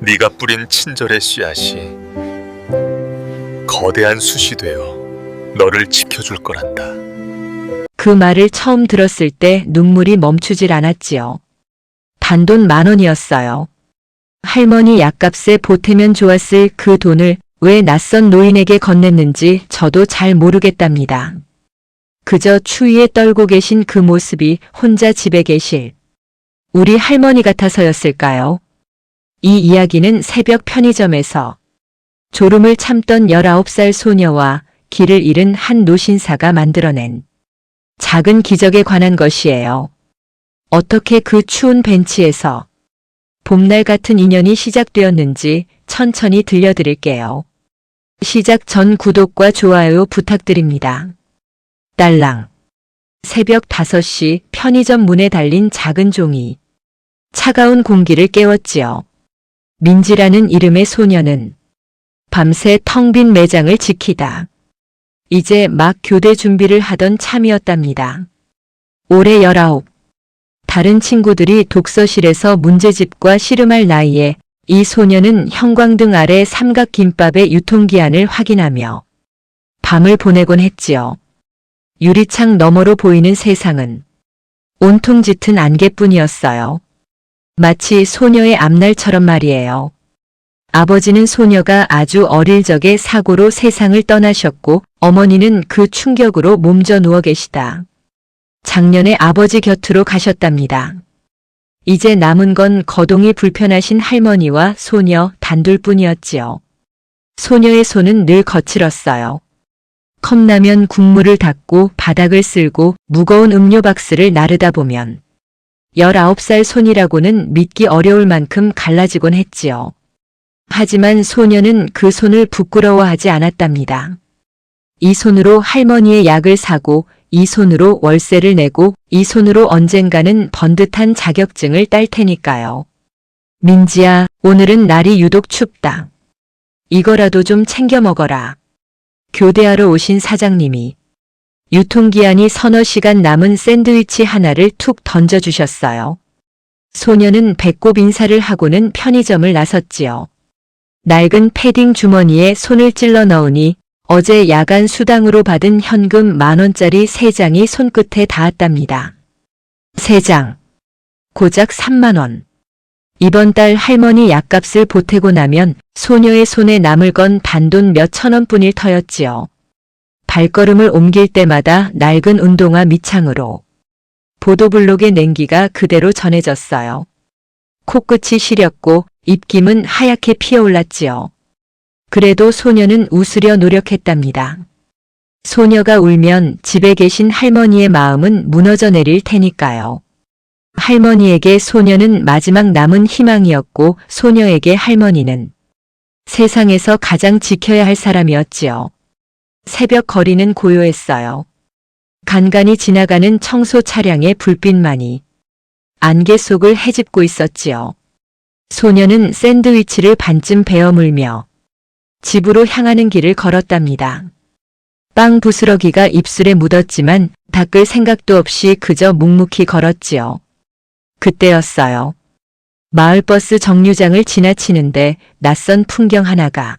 네가 뿌린 친절의 씨앗이 거대한 숯이 되어 너를 지켜줄 거란다. 그 말을 처음 들었을 때 눈물이 멈추질 않았지요. 단돈 10,000원이었어요. 할머니 약값에 보태면 좋았을 그 돈을 왜 낯선 노인에게 건넸는지 저도 잘 모르겠답니다. 그저 추위에 떨고 계신 그 모습이 혼자 집에 계실 우리 할머니 같아서였을까요? 이 이야기는 새벽 편의점에서 졸음을 참던 19살 소녀와 길을 잃은 한 노신사가 만들어낸 작은 기적에 관한 것이에요. 어떻게 그 추운 벤치에서 봄날 같은 인연이 시작되었는지 천천히 들려드릴게요. 시작 전 구독과 좋아요 부탁드립니다. 딸랑. 새벽 5시 편의점 문에 달린 작은 종이 차가운 공기를 깨웠지요. 민지라는 이름의 소녀는 밤새 텅 빈 매장을 지키다 이제 막 교대 준비를 하던 참이었답니다. 올해 19. 다른 친구들이 독서실에서 문제집과 씨름할 나이에 이 소녀는 형광등 아래 삼각김밥의 유통기한을 확인하며 밤을 보내곤 했지요. 유리창 너머로 보이는 세상은 온통 짙은 안개뿐이었어요. 마치 소녀의 앞날처럼 말이에요. 아버지는 소녀가 아주 어릴 적에 사고로 세상을 떠나셨고 어머니는 그 충격으로 몸져 누워 계시다. 작년에 아버지 곁으로 가셨답니다. 이제 남은 건 거동이 불편하신 할머니와 소녀 단둘뿐이었지요. 소녀의 손은 늘 거칠었어요. 컵라면 국물을 닦고 바닥을 쓸고 무거운 음료 박스를 나르다 보면 19살 손이라고는 믿기 어려울 만큼 갈라지곤 했지요. 하지만 소녀는 그 손을 부끄러워하지 않았답니다. 이 손으로 할머니의 약을 사고 이 손으로 월세를 내고 이 손으로 언젠가는 번듯한 자격증을 딸 테니까요. 민지야, 오늘은 날이 유독 춥다. 이거라도 좀 챙겨 먹어라. 교대하러 오신 사장님이 유통기한이 서너 시간 남은 샌드위치 하나를 툭 던져주셨어요. 소녀는 배꼽 인사를 하고는 편의점을 나섰지요. 낡은 패딩 주머니에 손을 찔러 넣으니 어제 야간 수당으로 받은 현금 10,000원짜리 3장이 손끝에 닿았답니다. 3장. 고작 30,000원. 이번 달 할머니 약값을 보태고 나면 소녀의 손에 남을 건 단돈 몇천 원뿐일 터였지요. 발걸음을 옮길 때마다 낡은 운동화 밑창으로 보도블록의 냉기가 그대로 전해졌어요. 코끝이 시렸고 입김은 하얗게 피어올랐지요. 그래도 소녀는 웃으려 노력했답니다. 소녀가 울면 집에 계신 할머니의 마음은 무너져 내릴 테니까요. 할머니에게 소녀는 마지막 남은 희망이었고 소녀에게 할머니는 세상에서 가장 지켜야 할 사람이었지요. 새벽 거리는 고요했어요. 간간히 지나가는 청소 차량의 불빛만이 안개 속을 헤집고 있었지요. 소녀는 샌드위치를 반쯤 베어 물며 집으로 향하는 길을 걸었답니다. 빵 부스러기가 입술에 묻었지만 닦을 생각도 없이 그저 묵묵히 걸었지요. 그때였어요. 마을버스 정류장을 지나치는데 낯선 풍경 하나가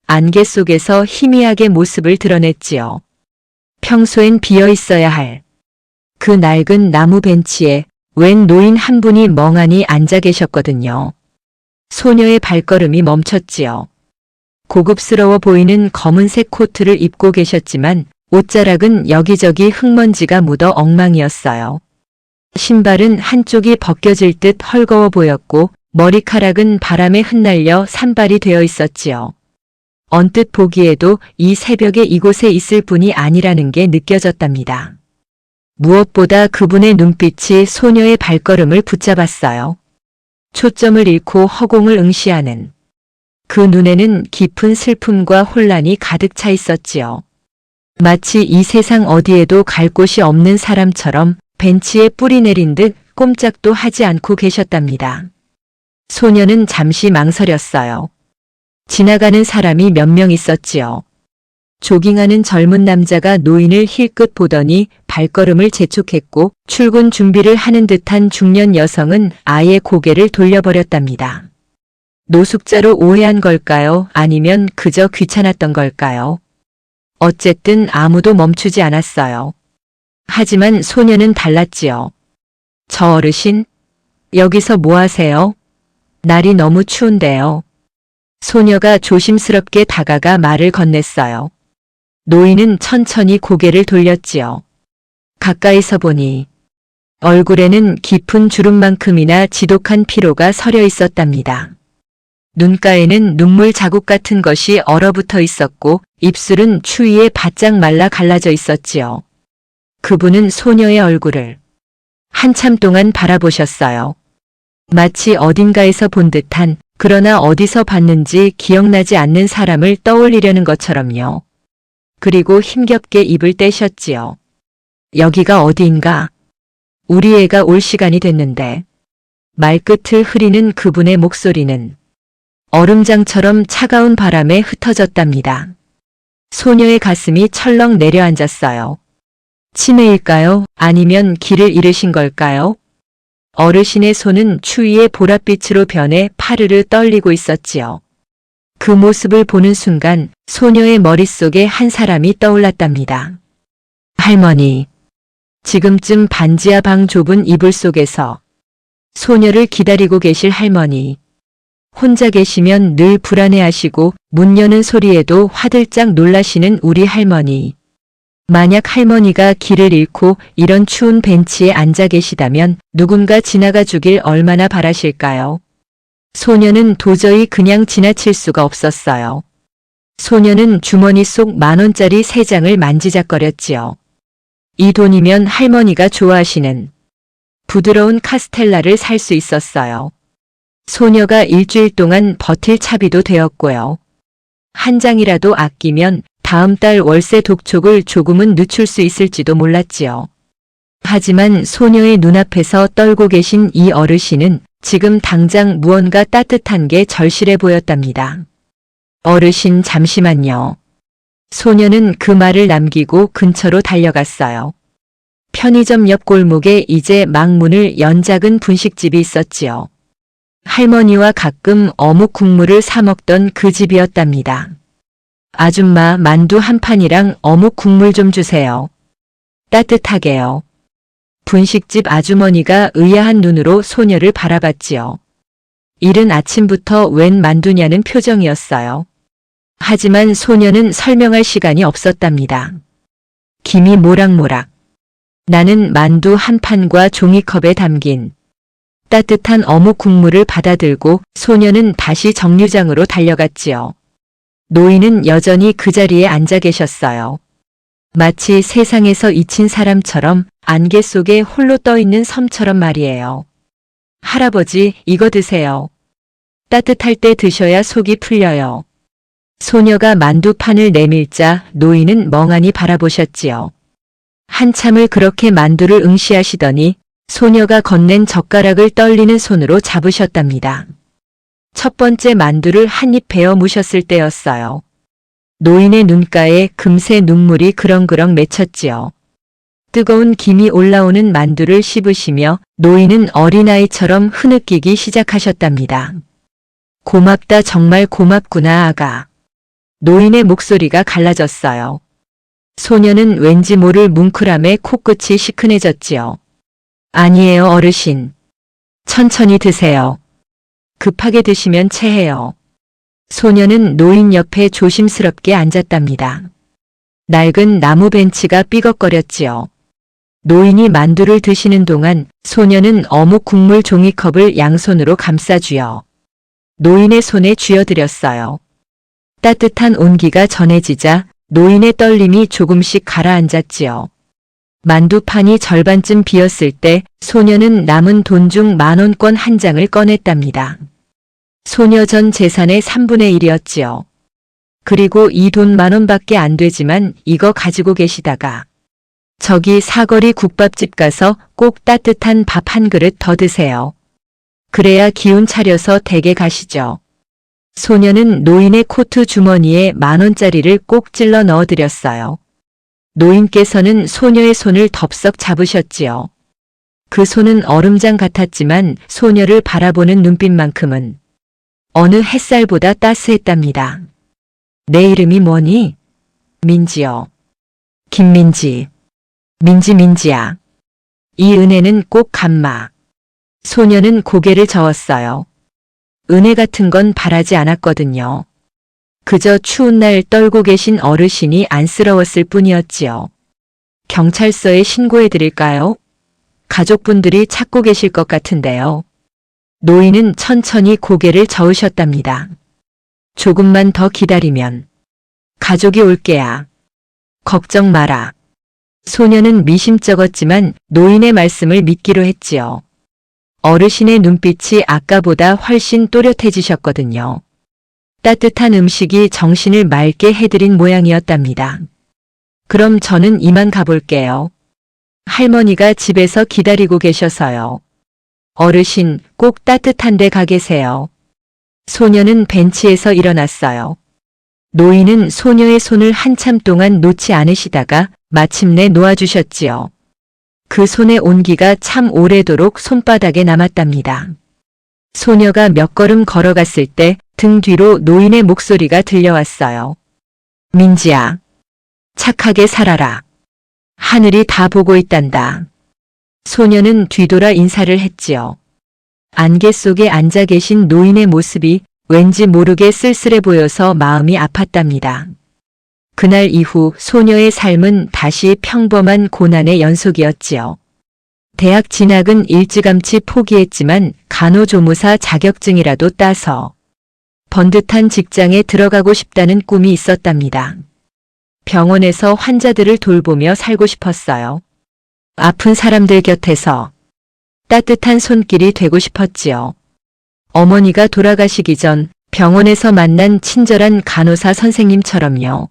안개 속에서 희미하게 모습을 드러냈지요. 평소엔 비어 있어야 할 그 낡은 나무 벤치에 웬 노인 한 분이 멍하니 앉아 계셨거든요. 소녀의 발걸음이 멈췄지요. 고급스러워 보이는 검은색 코트를 입고 계셨지만 옷자락은 여기저기 흙먼지가 묻어 엉망이었어요. 신발은 한쪽이 벗겨질 듯 헐거워 보였고 머리카락은 바람에 흩날려 산발이 되어 있었지요. 언뜻 보기에도 이 새벽에 이곳에 있을 분이 아니라는 게 느껴졌답니다. 무엇보다 그분의 눈빛이 소녀의 발걸음을 붙잡았어요. 초점을 잃고 허공을 응시하는 그 눈에는 깊은 슬픔과 혼란이 가득 차 있었지요. 마치 이 세상 어디에도 갈 곳이 없는 사람처럼 벤치에 뿌리 내린 듯 꼼짝도 하지 않고 계셨답니다. 소녀는 잠시 망설였어요. 지나가는 사람이 몇 명 있었지요. 조깅하는 젊은 남자가 노인을 힐끗 보더니 발걸음을 재촉했고 출근 준비를 하는 듯한 중년 여성은 아예 고개를 돌려버렸답니다. 노숙자로 오해한 걸까요? 아니면 그저 귀찮았던 걸까요? 어쨌든 아무도 멈추지 않았어요. 하지만 소녀는 달랐지요. 저 어르신, 여기서 뭐 하세요? 날이 너무 추운데요. 소녀가 조심스럽게 다가가 말을 건넸어요. 노인은 천천히 고개를 돌렸지요. 가까이서 보니 얼굴에는 깊은 주름만큼이나 지독한 피로가 서려 있었답니다. 눈가에는 눈물 자국 같은 것이 얼어붙어 있었고 입술은 추위에 바짝 말라 갈라져 있었지요. 그분은 소녀의 얼굴을 한참 동안 바라보셨어요. 마치 어딘가에서 본 듯한, 그러나 어디서 봤는지 기억나지 않는 사람을 떠올리려는 것처럼요. 그리고 힘겹게 입을 떼셨지요. 여기가 어디인가? 우리 애가 올 시간이 됐는데. 말끝을 흐리는 그분의 목소리는 얼음장처럼 차가운 바람에 흩어졌답니다. 소녀의 가슴이 철렁 내려앉았어요. 치매일까요? 아니면 길을 잃으신 걸까요? 어르신의 손은 추위의 보랏빛으로 변해 파르르 떨리고 있었지요. 그 모습을 보는 순간 소녀의 머릿속에 한 사람이 떠올랐답니다. 할머니. 지금쯤 반지하 방 좁은 이불 속에서 소녀를 기다리고 계실 할머니. 혼자 계시면 늘 불안해하시고 문 여는 소리에도 화들짝 놀라시는 우리 할머니. 만약 할머니가 길을 잃고 이런 추운 벤치에 앉아 계시다면 누군가 지나가 주길 얼마나 바라실까요? 소녀는 도저히 그냥 지나칠 수가 없었어요. 소녀는 주머니 속 10,000원짜리 3장을 만지작거렸지요. 이 돈이면 할머니가 좋아하시는 부드러운 카스텔라를 살 수 있었어요. 소녀가 일주일 동안 버틸 차비도 되었고요. 한 장이라도 아끼면 다음 달 월세 독촉을 조금은 늦출 수 있을지도 몰랐지요. 하지만 소녀의 눈앞에서 떨고 계신 이 어르신은 지금 당장 무언가 따뜻한 게 절실해 보였답니다. 어르신 잠시만요. 소녀는 그 말을 남기고 근처로 달려갔어요. 편의점 옆 골목에 이제 막 문을 연 작은 분식집이 있었지요. 할머니와 가끔 어묵 국물을 사 먹던 그 집이었답니다. 아줌마 만두 한 판이랑 어묵 국물 좀 주세요. 따뜻하게요. 분식집 아주머니가 의아한 눈으로 소녀를 바라봤지요. 이른 아침부터 웬 만두냐는 표정이었어요. 하지만 소녀는 설명할 시간이 없었답니다. 김이 모락모락. 나는 만두 한 판과 종이컵에 담긴 따뜻한 어묵 국물을 받아들고 소녀는 다시 정류장으로 달려갔지요. 노인은 여전히 그 자리에 앉아 계셨어요. 마치 세상에서 잊힌 사람처럼 안개 속에 홀로 떠있는 섬처럼 말이에요. 할아버지, 이거 드세요. 따뜻할 때 드셔야 속이 풀려요. 소녀가 만두판을 내밀자 노인은 멍하니 바라보셨지요. 한참을 그렇게 만두를 응시하시더니 소녀가 건넨 젓가락을 떨리는 손으로 잡으셨답니다. 첫 번째 만두를 한 입 베어 무셨을 때였어요. 노인의 눈가에 금세 눈물이 그렁그렁 맺혔지요. 뜨거운 김이 올라오는 만두를 씹으시며 노인은 어린아이처럼 흐느끼기 시작하셨답니다. 고맙다, 정말 고맙구나, 아가. 노인의 목소리가 갈라졌어요. 소녀는 왠지 모를 뭉클함에 코끝이 시큰해졌지요. 아니에요, 어르신. 천천히 드세요. 급하게 드시면 체해요. 소녀는 노인 옆에 조심스럽게 앉았답니다. 낡은 나무 벤치가 삐걱거렸지요. 노인이 만두를 드시는 동안 소녀는 어묵 국물 종이컵을 양손으로 감싸쥐어 노인의 손에 쥐어드렸어요. 따뜻한 온기가 전해지자 노인의 떨림이 조금씩 가라앉았지요. 만두판이 절반쯤 비었을 때 소녀는 남은 돈 중 10,000원권 한 장을 꺼냈답니다. 소녀 전 재산의 3분의 1이었지요. 그리고 이 돈 10,000원밖에 안 되지만 이거 가지고 계시다가 저기 사거리 국밥집 가서 꼭 따뜻한 밥 한 그릇 더 드세요. 그래야 기운 차려서 댁에 가시죠. 소녀는 노인의 코트 주머니에 10,000원짜리를 꼭 찔러 넣어드렸어요. 노인께서는 소녀의 손을 덥석 잡으셨지요. 그 손은 얼음장 같았지만 소녀를 바라보는 눈빛만큼은 어느 햇살보다 따스했답니다. 내 이름이 뭐니? 민지요. 김민지. 민지야. 이 은혜는 꼭 갚마. 소녀는 고개를 저었어요. 은혜 같은 건 바라지 않았거든요. 그저 추운 날 떨고 계신 어르신이 안쓰러웠을 뿐이었지요. 경찰서에 신고해드릴까요? 가족분들이 찾고 계실 것 같은데요. 노인은 천천히 고개를 저으셨답니다. 조금만 더 기다리면 가족이 올게야. 걱정 마라. 소녀는 미심쩍었지만 노인의 말씀을 믿기로 했지요. 어르신의 눈빛이 아까보다 훨씬 또렷해지셨거든요. 따뜻한 음식이 정신을 맑게 해드린 모양이었답니다. 그럼 저는 이만 가볼게요. 할머니가 집에서 기다리고 계셔서요. 어르신 꼭 따뜻한 데 가 계세요. 소녀는 벤치에서 일어났어요. 노인은 소녀의 손을 한참 동안 놓지 않으시다가 마침내 놓아주셨지요. 그 손의 온기가 참 오래도록 손바닥에 남았답니다. 소녀가 몇 걸음 걸어갔을 때 등 뒤로 노인의 목소리가 들려왔어요. 민지야, 착하게 살아라. 하늘이 다 보고 있단다. 소녀는 뒤돌아 인사를 했지요. 안개 속에 앉아 계신 노인의 모습이 왠지 모르게 쓸쓸해 보여서 마음이 아팠답니다. 그날 이후 소녀의 삶은 다시 평범한 고난의 연속이었지요. 대학 진학은 일찌감치 포기했지만 간호조무사 자격증이라도 따서 번듯한 직장에 들어가고 싶다는 꿈이 있었답니다. 병원에서 환자들을 돌보며 살고 싶었어요. 아픈 사람들 곁에서 따뜻한 손길이 되고 싶었지요. 어머니가 돌아가시기 전 병원에서 만난 친절한 간호사 선생님처럼요.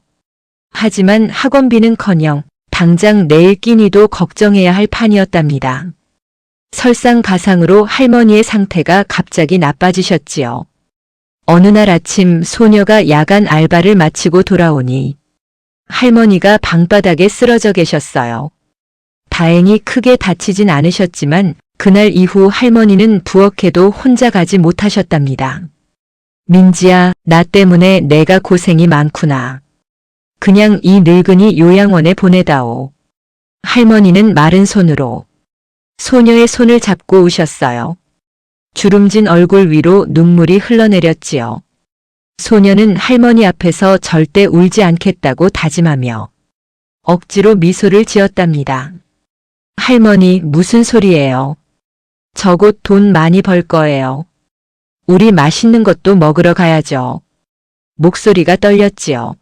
하지만 학원비는커녕 당장 내일 끼니도 걱정해야 할 판이었답니다. 설상가상으로 할머니의 상태가 갑자기 나빠지셨지요. 어느 날 아침 소녀가 야간 알바를 마치고 돌아오니 할머니가 방바닥에 쓰러져 계셨어요. 다행히 크게 다치진 않으셨지만 그날 이후 할머니는 부엌에도 혼자 가지 못하셨답니다. 민지야, 나 때문에 내가 고생이 많구나. 그냥 이 늙은이 요양원에 보내다오. 할머니는 마른 손으로 소녀의 손을 잡고 우셨어요. 주름진 얼굴 위로 눈물이 흘러내렸지요. 소녀는 할머니 앞에서 절대 울지 않겠다고 다짐하며 억지로 미소를 지었답니다. 할머니, 무슨 소리예요? 저 곧 돈 많이 벌 거예요. 우리 맛있는 것도 먹으러 가야죠. 목소리가 떨렸지요.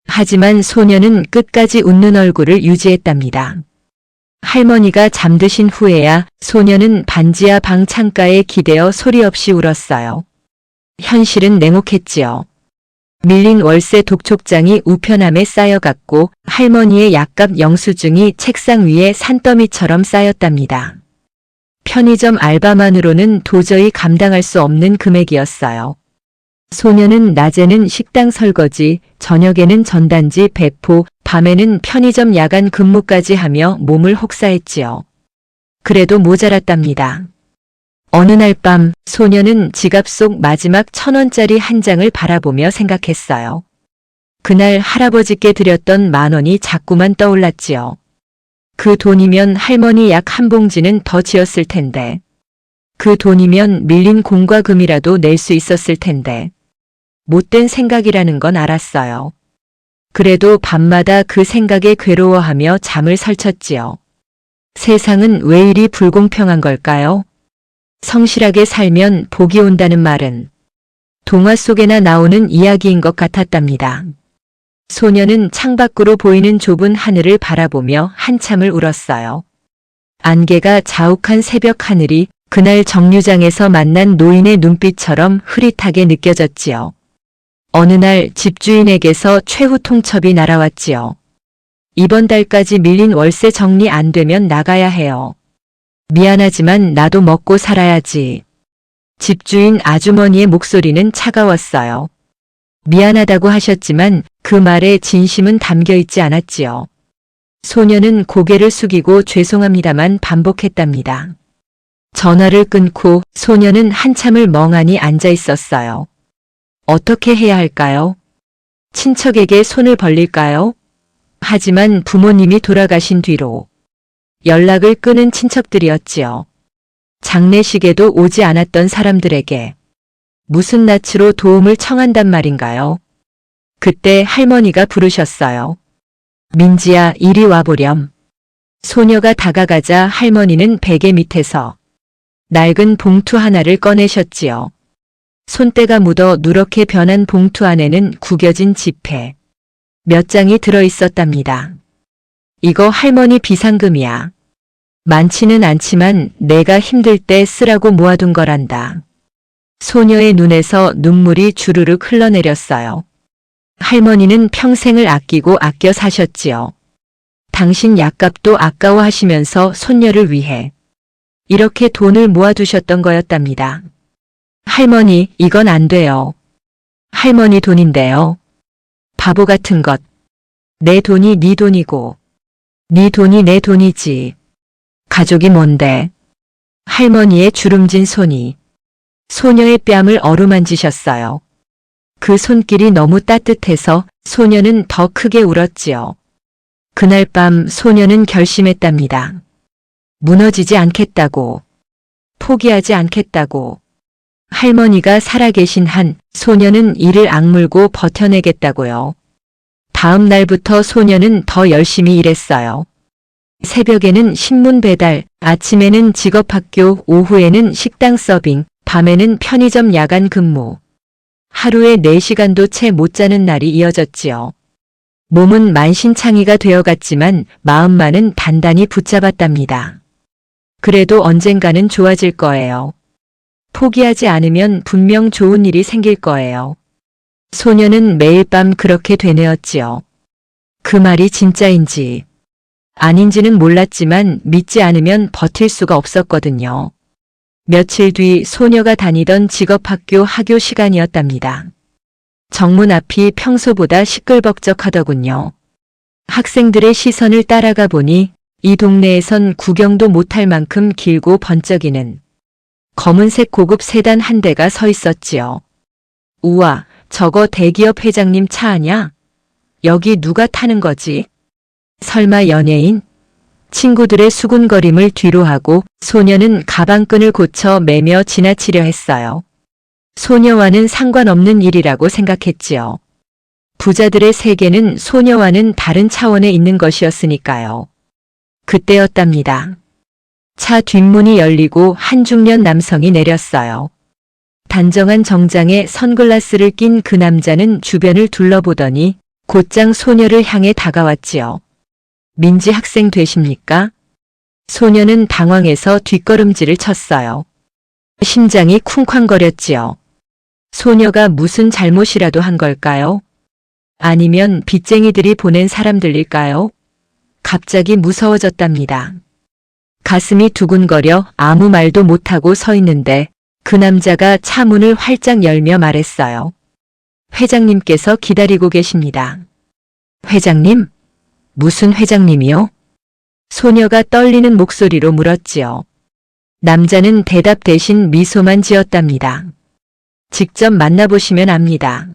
하지만 소녀는 끝까지 웃는 얼굴을 유지했답니다. 할머니가 잠드신 후에야 소녀는 반지하 방 창가에 기대어 소리 없이 울었어요. 현실은 냉혹했지요. 밀린 월세 독촉장이 우편함에 쌓여갔고 할머니의 약값 영수증이 책상 위에 산더미처럼 쌓였답니다. 편의점 알바만으로는 도저히 감당할 수 없는 금액이었어요. 소녀는 낮에는 식당 설거지, 저녁에는 전단지 배포, 밤에는 편의점 야간 근무까지 하며 몸을 혹사했지요. 그래도 모자랐답니다. 어느 날 밤 소녀는 지갑 속 마지막 1,000원짜리 한 장을 바라보며 생각했어요. 그날 할아버지께 드렸던 10,000원이 자꾸만 떠올랐지요. 그 돈이면 할머니 약 한 봉지는 더 지었을 텐데. 그 돈이면 밀린 공과 금이라도 낼 수 있었을 텐데. 못된 생각이라는 건 알았어요. 그래도 밤마다 그 생각에 괴로워하며 잠을 설쳤지요. 세상은 왜 이리 불공평한 걸까요? 성실하게 살면 복이 온다는 말은 동화 속에나 나오는 이야기인 것 같았답니다. 소녀는 창밖으로 보이는 좁은 하늘을 바라보며 한참을 울었어요. 안개가 자욱한 새벽 하늘이 그날 정류장에서 만난 노인의 눈빛처럼 흐릿하게 느껴졌지요. 어느 날 집주인에게서 최후 통첩이 날아왔지요. 이번 달까지 밀린 월세 정리 안 되면 나가야 해요. 미안하지만 나도 먹고 살아야지. 집주인 아주머니의 목소리는 차가웠어요. 미안하다고 하셨지만 그 말에 진심은 담겨 있지 않았지요. 소녀는 고개를 숙이고 죄송합니다만 반복했답니다. 전화를 끊고 소녀는 한참을 멍하니 앉아 있었어요. 어떻게 해야 할까요? 친척에게 손을 벌릴까요? 하지만 부모님이 돌아가신 뒤로 연락을 끊은 친척들이었지요. 장례식에도 오지 않았던 사람들에게 무슨 낯으로 도움을 청한단 말인가요? 그때 할머니가 부르셨어요. 민지야, 이리 와보렴. 소녀가 다가가자 할머니는 베개 밑에서 낡은 봉투 하나를 꺼내셨지요. 손때가 묻어 누렇게 변한 봉투 안에는 구겨진 지폐 몇 장이 들어있었답니다. 이거 할머니 비상금이야. 많지는 않지만 내가 힘들 때 쓰라고 모아둔 거란다. 소녀의 눈에서 눈물이 주르륵 흘러내렸어요. 할머니는 평생을 아끼고 아껴 사셨지요. 당신 약값도 아까워하시면서 손녀를 위해 이렇게 돈을 모아두셨던 거였답니다. 할머니, 이건 안 돼요. 할머니 돈인데요. 바보 같은 것. 내 돈이 네 돈이고 네 돈이 내 돈이지. 가족이 뭔데. 할머니의 주름진 손이 소녀의 뺨을 어루만지셨어요. 그 손길이 너무 따뜻해서 소녀는 더 크게 울었지요. 그날 밤 소녀는 결심했답니다. 무너지지 않겠다고. 포기하지 않겠다고. 할머니가 살아계신 한 소녀는 이를 악물고 버텨내겠다고요. 다음 날부터 소녀는 더 열심히 일했어요. 새벽에는 신문 배달, 아침에는 직업학교, 오후에는 식당 서빙, 밤에는 편의점 야간 근무. 하루에 4시간도 채 못 자는 날이 이어졌지요. 몸은 만신창이가 되어갔지만 마음만은 단단히 붙잡았답니다. 그래도 언젠가는 좋아질 거예요. 포기하지 않으면 분명 좋은 일이 생길 거예요. 소녀는 매일 밤 그렇게 되뇌었지요. 그 말이 진짜인지 아닌지는 몰랐지만 믿지 않으면 버틸 수가 없었거든요. 며칠 뒤 소녀가 다니던 직업학교 하교 시간이었답니다. 정문 앞이 평소보다 시끌벅적하더군요. 학생들의 시선을 따라가 보니 이 동네에선 구경도 못할 만큼 길고 번쩍이는 검은색 고급 세단 한 대가 서 있었지요. 우와, 저거 대기업 회장님 차 아냐? 여기 누가 타는 거지? 설마 연예인? 친구들의 수군거림을 뒤로하고 소녀는 가방끈을 고쳐 매며 지나치려 했어요. 소녀와는 상관없는 일이라고 생각했지요. 부자들의 세계는 소녀와는 다른 차원에 있는 것이었으니까요. 그때였답니다. 차 뒷문이 열리고 한 중년 남성이 내렸어요. 단정한 정장에 선글라스를 낀 그 남자는 주변을 둘러보더니 곧장 소녀를 향해 다가왔지요. 민지 학생 되십니까? 소녀는 당황해서 뒷걸음질을 쳤어요. 심장이 쿵쾅거렸지요. 소녀가 무슨 잘못이라도 한 걸까요? 아니면 빚쟁이들이 보낸 사람들일까요? 갑자기 무서워졌답니다. 가슴이 두근거려 아무 말도 못하고 서 있는데 그 남자가 차 문을 활짝 열며 말했어요. 회장님께서 기다리고 계십니다. 회장님? 무슨 회장님이요? 소녀가 떨리는 목소리로 물었지요. 남자는 대답 대신 미소만 지었답니다. 직접 만나보시면 압니다.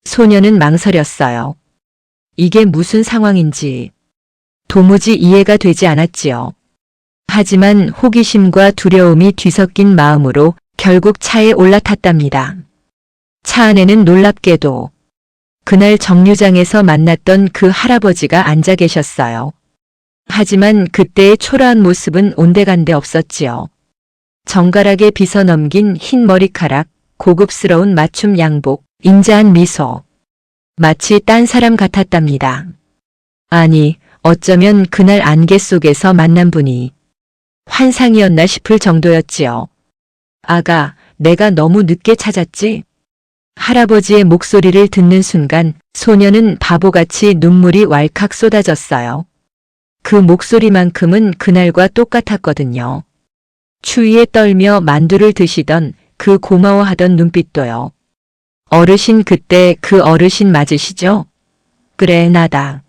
소녀는 망설였어요. 이게 무슨 상황인지 도무지 이해가 되지 않았지요. 하지만 호기심과 두려움이 뒤섞인 마음으로 결국 차에 올라탔답니다. 차 안에는 놀랍게도 그날 정류장에서 만났던 그 할아버지가 앉아 계셨어요. 하지만 그때의 초라한 모습은 온데간데 없었지요. 정갈하게 빗어넘긴 흰 머리카락, 고급스러운 맞춤 양복, 인자한 미소. 마치 딴 사람 같았답니다. 아니, 어쩌면 그날 안개 속에서 만난 분이 환상이었나 싶을 정도였지요. 아가, 내가 너무 늦게 찾았지? 할아버지의 목소리를 듣는 순간 소녀는 바보같이 눈물이 왈칵 쏟아졌어요. 그 목소리만큼은 그날과 똑같았거든요. 추위에 떨며 만두를 드시던 그 고마워하던 눈빛도요. 어르신 그때 그 어르신 맞으시죠? 그래, 나다.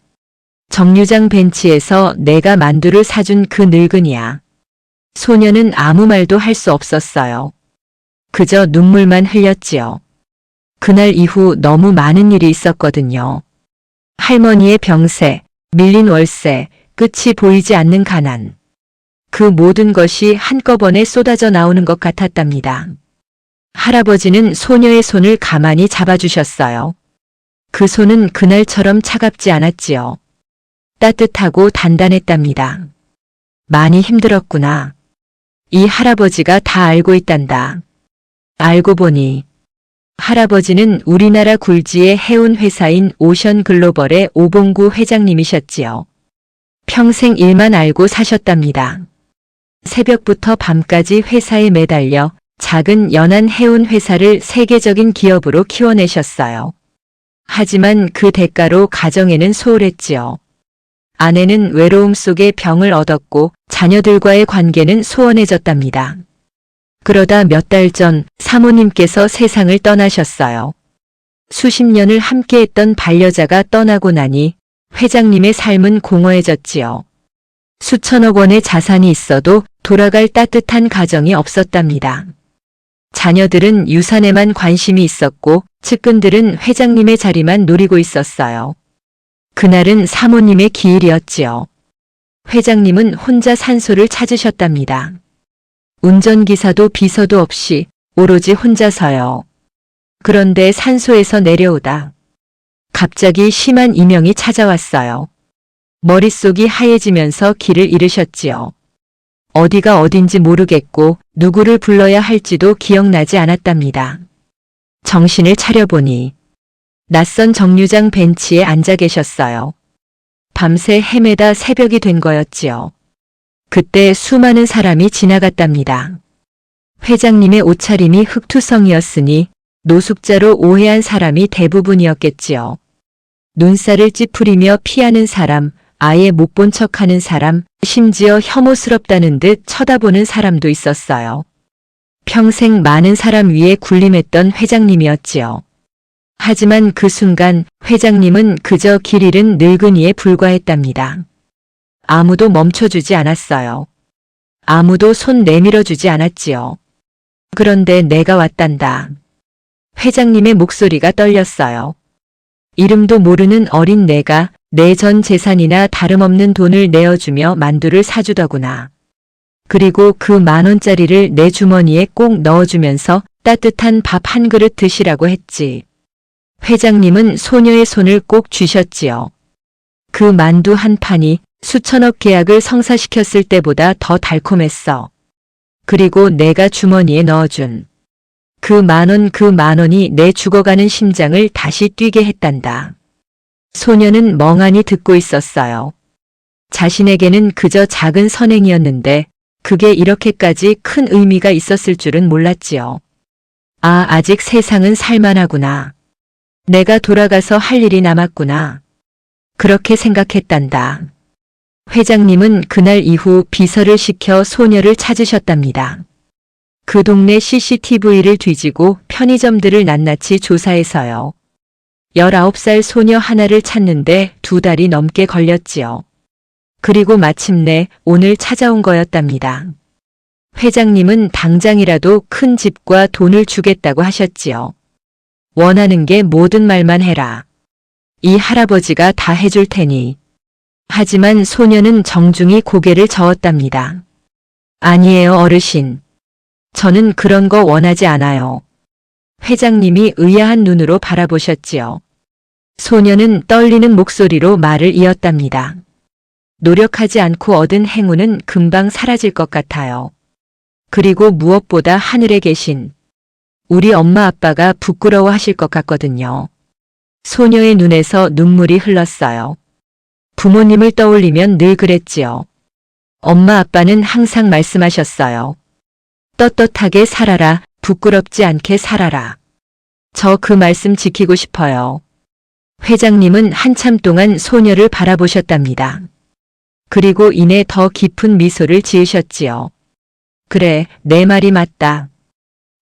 정류장 벤치에서 내가 만두를 사준 그 늙은이야. 소녀는 아무 말도 할 수 없었어요. 그저 눈물만 흘렸지요. 그날 이후 너무 많은 일이 있었거든요. 할머니의 병세, 밀린 월세, 끝이 보이지 않는 가난. 그 모든 것이 한꺼번에 쏟아져 나오는 것 같았답니다. 할아버지는 소녀의 손을 가만히 잡아주셨어요. 그 손은 그날처럼 차갑지 않았지요. 따뜻하고 단단했답니다. 많이 힘들었구나. 이 할아버지가 다 알고 있단다. 알고 보니 할아버지는 우리나라 굴지의 해운 회사인 오션글로벌의 오봉구 회장님이셨지요. 평생 일만 알고 사셨답니다. 새벽부터 밤까지 회사에 매달려 작은 연안 해운 회사를 세계적인 기업으로 키워내셨어요. 하지만 그 대가로 가정에는 소홀했지요. 아내는 외로움 속에 병을 얻었고 자녀들과의 관계는 소원해졌답니다. 그러다 몇 달 전 사모님께서 세상을 떠나셨어요. 수십 년을 함께했던 반려자가 떠나고 나니 회장님의 삶은 공허해졌지요. 수천억 원의 자산이 있어도 돌아갈 따뜻한 가정이 없었답니다. 자녀들은 유산에만 관심이 있었고 측근들은 회장님의 자리만 노리고 있었어요. 그날은 사모님의 기일이었지요. 회장님은 혼자 산소를 찾으셨답니다. 운전기사도 비서도 없이 오로지 혼자서요. 그런데 산소에서 내려오다 갑자기 심한 이명이 찾아왔어요. 머릿속이 하얘지면서 길을 잃으셨지요. 어디가 어딘지 모르겠고 누구를 불러야 할지도 기억나지 않았답니다. 정신을 차려보니 낯선 정류장 벤치에 앉아 계셨어요. 밤새 헤매다 새벽이 된 거였지요. 그때 수많은 사람이 지나갔답니다. 회장님의 옷차림이 흑투성이었으니 노숙자로 오해한 사람이 대부분이었겠지요. 눈살을 찌푸리며 피하는 사람, 아예 못 본 척하는 사람, 심지어 혐오스럽다는 듯 쳐다보는 사람도 있었어요. 평생 많은 사람 위에 군림했던 회장님이었지요. 하지만 그 순간 회장님은 그저 길 잃은 늙은이에 불과했답니다. 아무도 멈춰주지 않았어요. 아무도 손 내밀어주지 않았지요. 그런데 내가 왔단다. 회장님의 목소리가 떨렸어요. 이름도 모르는 어린 내가 내 전 재산이나 다름없는 돈을 내어주며 만두를 사주더구나. 그리고 그 10,000원짜리를 내 주머니에 꼭 넣어주면서 따뜻한 밥 한 그릇 드시라고 했지. 회장님은 소녀의 손을 꼭 쥐셨지요. 그 만두 한 판이 수천억 계약을 성사시켰을 때보다 더 달콤했어. 그리고 내가 주머니에 넣어준 그 10,000원, 그 10,000원이 내 죽어가는 심장을 다시 뛰게 했단다. 소녀는 멍하니 듣고 있었어요. 자신에게는 그저 작은 선행이었는데 그게 이렇게까지 큰 의미가 있었을 줄은 몰랐지요. 아, 아직 세상은 살만하구나. 내가 돌아가서 할 일이 남았구나. 그렇게 생각했단다. 회장님은 그날 이후 비서를 시켜 소녀를 찾으셨답니다. 그 동네 CCTV를 뒤지고 편의점들을 낱낱이 조사해서요. 19살 소녀 하나를 찾는데 2달이 넘게 걸렸지요. 그리고 마침내 오늘 찾아온 거였답니다. 회장님은 당장이라도 큰 집과 돈을 주겠다고 하셨지요. 원하는 게 모든 말만 해라. 이 할아버지가 다 해줄 테니. 하지만 소녀는 정중히 고개를 저었답니다. 아니에요, 어르신. 저는 그런 거 원하지 않아요. 회장님이 의아한 눈으로 바라보셨지요. 소녀는 떨리는 목소리로 말을 이었답니다. 노력하지 않고 얻은 행운은 금방 사라질 것 같아요. 그리고 무엇보다 하늘에 계신 우리 엄마 아빠가 부끄러워하실 것 같거든요. 소녀의 눈에서 눈물이 흘렀어요. 부모님을 떠올리면 늘 그랬지요. 엄마 아빠는 항상 말씀하셨어요. 떳떳하게 살아라, 부끄럽지 않게 살아라. 저 그 말씀 지키고 싶어요. 회장님은 한참 동안 소녀를 바라보셨답니다. 그리고 이내 더 깊은 미소를 지으셨지요. 그래, 내 말이 맞다.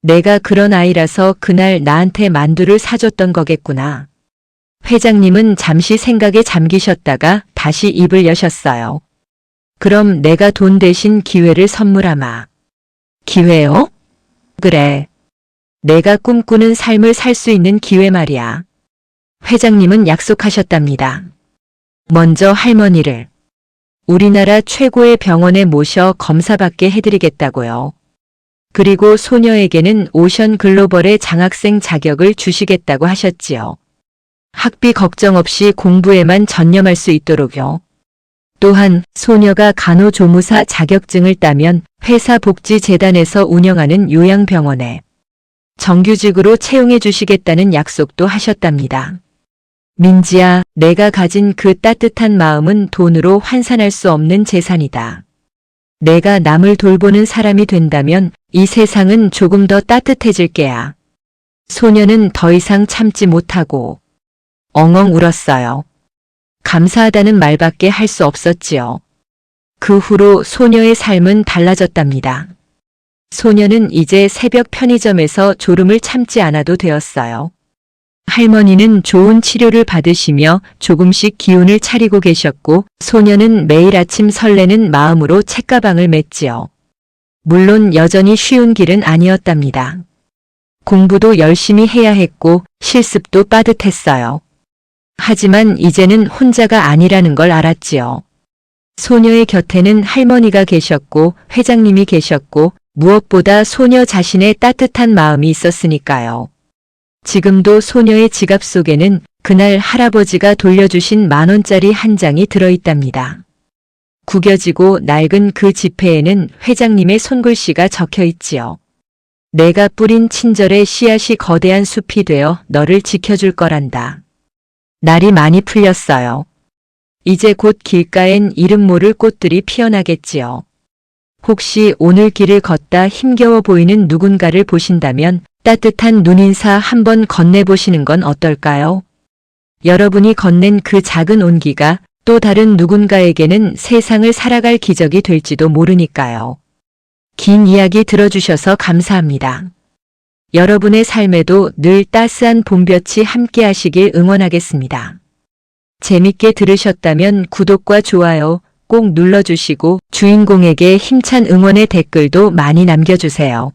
내가 그런 아이라서 그날 나한테 만두를 사줬던 거겠구나. 회장님은 잠시 생각에 잠기셨다가 다시 입을 여셨어요. 그럼 내가 돈 대신 기회를 선물하마. 기회요? 그래. 내가 꿈꾸는 삶을 살 수 있는 기회 말이야. 회장님은 약속하셨답니다. 먼저 할머니를 우리나라 최고의 병원에 모셔 검사받게 해드리겠다고요. 그리고 소녀에게는 오션 글로벌의 장학생 자격을 주시겠다고 하셨지요. 학비 걱정 없이 공부에만 전념할 수 있도록요. 또한 소녀가 간호조무사 자격증을 따면 회사복지재단에서 운영하는 요양병원에 정규직으로 채용해 주시겠다는 약속도 하셨답니다. 민지야, 내가 가진 그 따뜻한 마음은 돈으로 환산할 수 없는 재산이다. 내가 남을 돌보는 사람이 된다면 이 세상은 조금 더 따뜻해질 게야. 소녀는 더 이상 참지 못하고 엉엉 울었어요. 감사하다는 말밖에 할 수 없었지요. 그 후로 소녀의 삶은 달라졌답니다. 소녀는 이제 새벽 편의점에서 졸음을 참지 않아도 되었어요. 할머니는 좋은 치료를 받으시며 조금씩 기운을 차리고 계셨고 소녀는 매일 아침 설레는 마음으로 책가방을 맸지요. 물론 여전히 쉬운 길은 아니었답니다. 공부도 열심히 해야 했고 실습도 빠듯했어요. 하지만 이제는 혼자가 아니라는 걸 알았지요. 소녀의 곁에는 할머니가 계셨고 회장님이 계셨고 무엇보다 소녀 자신의 따뜻한 마음이 있었으니까요. 지금도 소녀의 지갑 속에는 그날 할아버지가 돌려주신 10,000원짜리 한 장이 들어있답니다. 구겨지고 낡은 그 지폐에는 회장님의 손글씨가 적혀 있지요. 내가 뿌린 친절의 씨앗이 거대한 숲이 되어 너를 지켜줄 거란다. 날이 많이 풀렸어요. 이제 곧 길가엔 이름 모를 꽃들이 피어나겠지요. 혹시 오늘 길을 걷다 힘겨워 보이는 누군가를 보신다면 따뜻한 눈인사 한번 건네보시는 건 어떨까요? 여러분이 건넨 그 작은 온기가 또 다른 누군가에게는 세상을 살아갈 기적이 될지도 모르니까요. 긴 이야기 들어주셔서 감사합니다. 여러분의 삶에도 늘 따스한 봄볕이 함께 하시길 응원하겠습니다. 재밌게 들으셨다면 구독과 좋아요 꼭 눌러주시고 주인공에게 힘찬 응원의 댓글도 많이 남겨주세요.